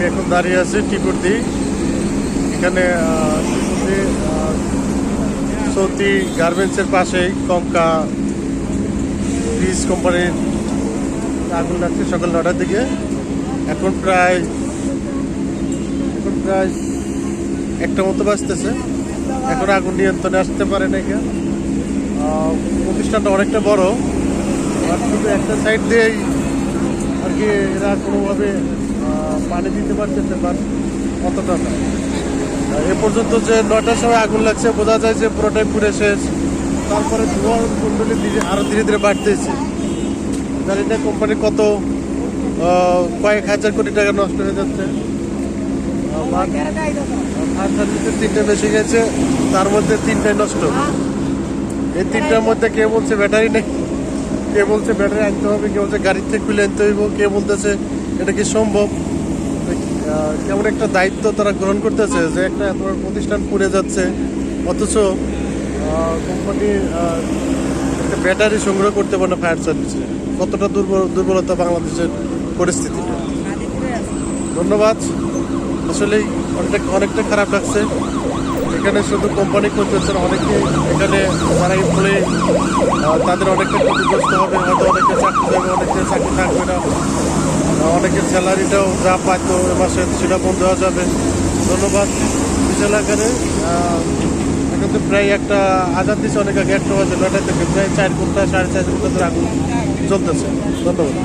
আমি এখন দাঁড়িয়ে আছি টিপুরদি। এখানে টিপুরদি সৌদি গার্মেন্টসের পাশেই কঙ্কা ব্রিজ কোম্পানির আগুন লাগছে সকাল 9টার দিকে। এখন প্রায় একটা মতো বাজতেছে। এখন আগুন নিয়ন্ত্রণে আসতে পারে না। এখানে প্রতিষ্ঠানটা অনেকটা বড়, আর শুধু একটা সাইড দিয়েই আর কি এরা কোনোভাবে পানি দিতে পারতেছে, বাট অতটা না। এ পর্যন্ত যে 9টার সময় আগুন লাগছে বোঝা যায় যে পুরোটাই পুড়ে শেষ। তারপরে ধোঁয়ার কুণ্ডলি আরও ধীরে ধীরে বাড়তেছে। জানি না কোম্পানি কত কয়েক হাজার কোটি টাকা নষ্ট হয়ে যাচ্ছে। ফায়ার সার্ভিসের 3টে বেশি গেছে, তার মধ্যে 3টাই নষ্ট। এই 3টার মধ্যে কে বলছে ব্যাটারি নেই, কে বলছে ব্যাটারি আনতে হবে, কে বলছে গাড়ির থেকে খুলে আনতে হইব, কে বলতেছে এটা কি সম্ভব। কেমন একটা দায়িত্ব তারা গ্রহণ করতেছে যে একটা এত বড় প্রতিষ্ঠান পুড়ে যাচ্ছে, অথচ কোম্পানি একটা ব্যাটারি সংগ্রহ করতে পারে না ফায়ার সার্ভিসে। কতটা দুর্বলতা বাংলাদেশের পরিস্থিতিটা। ধন্যবাদ। আসলেই অনেকটা খারাপ লাগছে। এখানে শুধু কোম্পানি করতেছে না, অনেকে এখানে যারা এমপ্লয়ি তাদের অনেকটা ক্ষতিগ্রস্ত হবে। হয়তো অনেকে চাকরি যাবে, অনেকে চাকরি থাকবে না, অনেকের স্যালারিটাও যা পাইতো এ মাসে সেটা বন্ধ হয়ে যাবে। ধন্যবাদ। বিশাল আকারে এখন তো প্রায় একটা আজাদ দিচ্ছে, অনেক আগে 1টা বাজে 9টা থেকে প্রায় 4 ঘন্টা 4.5 ঘন্টা ধরে আগুন চলতেছে। ধন্যবাদ।